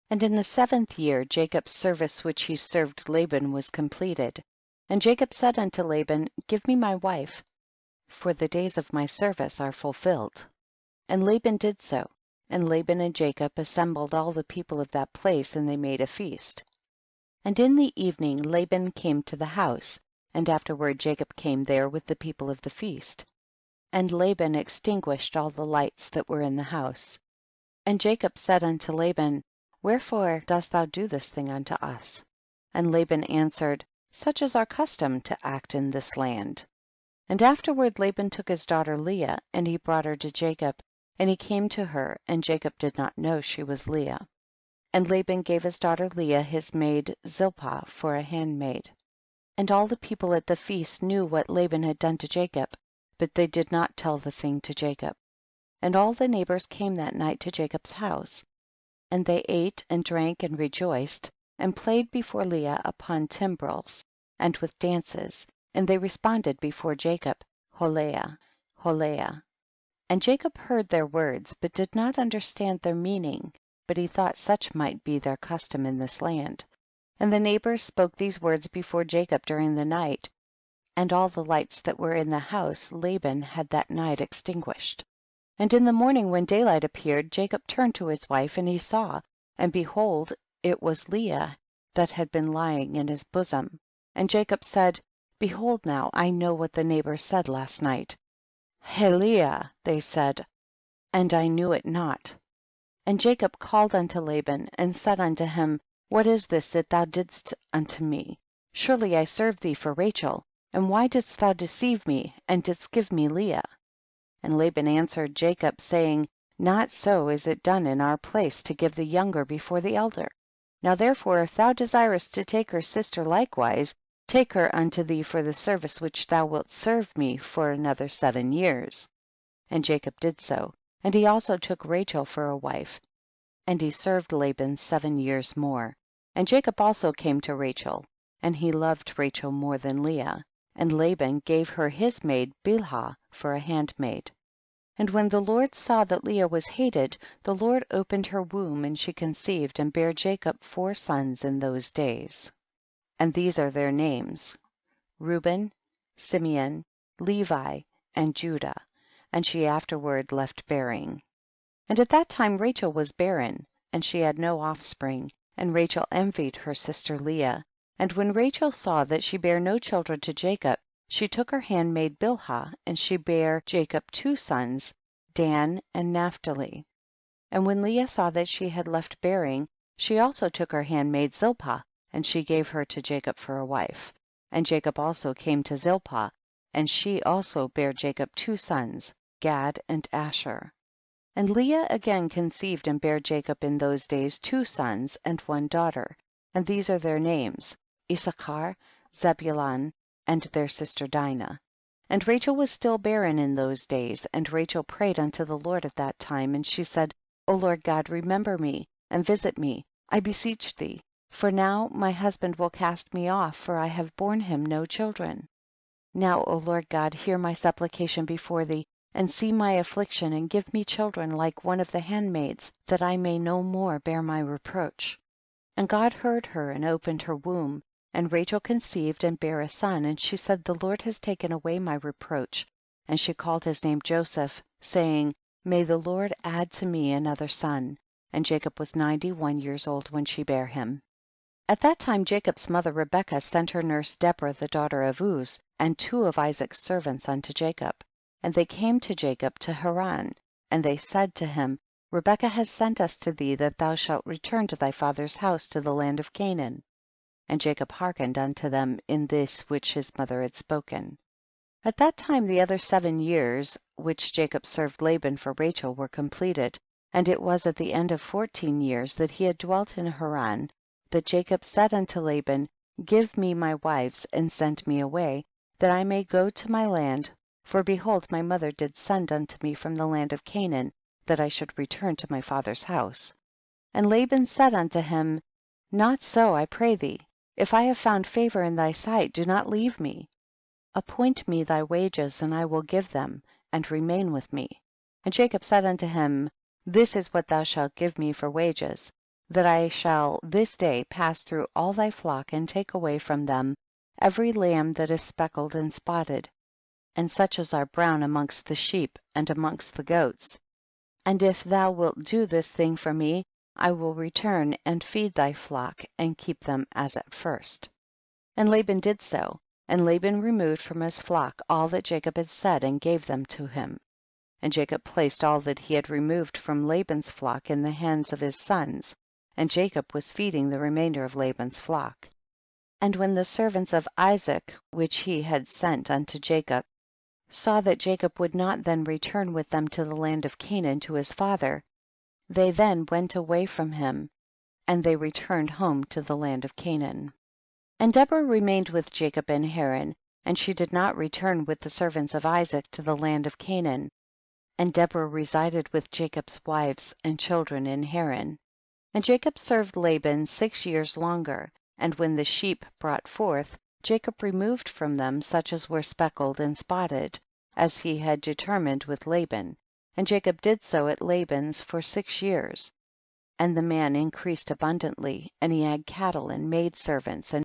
And in the 7th year Jacob's service which he served Laban was completed. And Jacob said unto Laban, give me my wife, for the days of my service are fulfilled. And Laban did so, and Laban and Jacob assembled all the people of that place, and they made a feast. And in the evening Laban came to the house, and afterward Jacob came there with the people of the feast. And Laban extinguished all the lights that were in the house. And Jacob said unto Laban, wherefore dost thou do this thing unto us? And Laban answered, such is our custom to act in this land. And afterward Laban took his daughter Leah, and he brought her to Jacob, and he came to her, and Jacob did not know she was Leah. And Laban gave his daughter Leah his maid Zilpah for a handmaid. And all the people at the feast knew what Laban had done to Jacob, but they did not tell the thing to Jacob. And all the neighbors came that night to Jacob's house, and they ate and drank and rejoiced, and played before Leah upon timbrels, and with dances, and they responded before Jacob, Holeah, Holeah. And Jacob heard their words, but did not understand their meaning, but he thought such might be their custom in this land. And the neighbors spoke these words before Jacob during the night, and all the lights that were in the house Laban had that night extinguished. And in the morning when daylight appeared, Jacob turned to his wife, and he saw, and behold, it was Leah that had been lying in his bosom. And Jacob said, behold now, I know what the neighbors said last night. Leah, they said, and I knew it not. And Jacob called unto Laban, and said unto him, what is this that thou didst unto me? Surely I served thee for Rachel, and why didst thou deceive me, and didst give me Leah? And Laban answered Jacob, saying, not so is it done in our place to give the younger before the elder. Now therefore, if thou desirest to take her sister likewise, take her unto thee for the service which thou wilt serve me for another 7 years. And Jacob did so, and he also took Rachel for a wife, and he served Laban 7 years more. And Jacob also came to Rachel, and he loved Rachel more than Leah, and Laban gave her his maid Bilhah for a handmaid. And when the Lord saw that Leah was hated, the Lord opened her womb, and she conceived and bare Jacob 4 sons in those days. And these are their names, Reuben, Simeon, Levi, and Judah, and she afterward left bearing. And at that time Rachel was barren, and she had no offspring, and Rachel envied her sister Leah. And when Rachel saw that she bare no children to Jacob, she took her handmaid Bilhah, and she bare Jacob 2 sons, Dan and Naphtali. And when Leah saw that she had left bearing, she also took her handmaid Zilpah, and she gave her to Jacob for a wife. And Jacob also came to Zilpah, and she also bare Jacob 2 sons, Gad and Asher. And Leah again conceived and bare Jacob in those days 2 sons and 1 daughter, and these are their names, Issachar, Zebulun, and their sister Dinah. And Rachel was still barren in those days, and Rachel prayed unto the Lord at that time, and she said, O Lord God, remember me, and visit me, I beseech thee, for now my husband will cast me off, for I have borne him no children. Now, O Lord God, hear my supplication before thee, and see my affliction, and give me children like one of the handmaids, that I may no more bear my reproach. And God heard her and opened her womb, and Rachel conceived and bare a son, and she said, the Lord has taken away my reproach. And she called his name Joseph, saying, may the Lord add to me another son. And Jacob was 91 years old when she bare him. At that time Jacob's mother Rebekah sent her nurse Deborah the daughter of Uz, and 2 of Isaac's servants unto Jacob. And they came to Jacob to Haran, and they said to him, Rebekah has sent us to thee that thou shalt return to thy father's house to the land of Canaan. And Jacob hearkened unto them in this which his mother had spoken. At that time the other 7 years which Jacob served Laban for Rachel were completed, and it was at the end of 14 years that he had dwelt in Haran, that Jacob said unto Laban, give me my wives, and send me away, that I may go to my land, for behold my mother did send unto me from the land of Canaan, that I should return to my father's house. And Laban said unto him, not so, I pray thee, if I have found favor in thy sight, do not leave me. Appoint me thy wages, and I will give them, and remain with me. And Jacob said unto him, this is what thou shalt give me for wages. that I shall this day pass through all thy flock and take away from them every lamb that is speckled and spotted, and such as are brown amongst the sheep and amongst the goats. And if thou wilt do this thing for me, I will return and feed thy flock and keep them as at first. And Laban did so, and Laban removed from his flock all that Jacob had said and gave them to him. And Jacob placed all that he had removed from Laban's flock in the hands of his sons, and Jacob was feeding the remainder of Laban's flock. And when the servants of Isaac, which he had sent unto Jacob, saw that Jacob would not then return with them to the land of Canaan to his father, they then went away from him, and they returned home to the land of Canaan. And Deborah remained with Jacob in Haran, and she did not return with the servants of Isaac to the land of Canaan. And Deborah resided with Jacob's wives and children in Haran. And Jacob served Laban 6 years longer, and when the sheep brought forth, Jacob removed from them such as were speckled and spotted, as he had determined with Laban, and Jacob did so at Laban's for 6 years. And the man increased abundantly, and he had cattle and maidservants and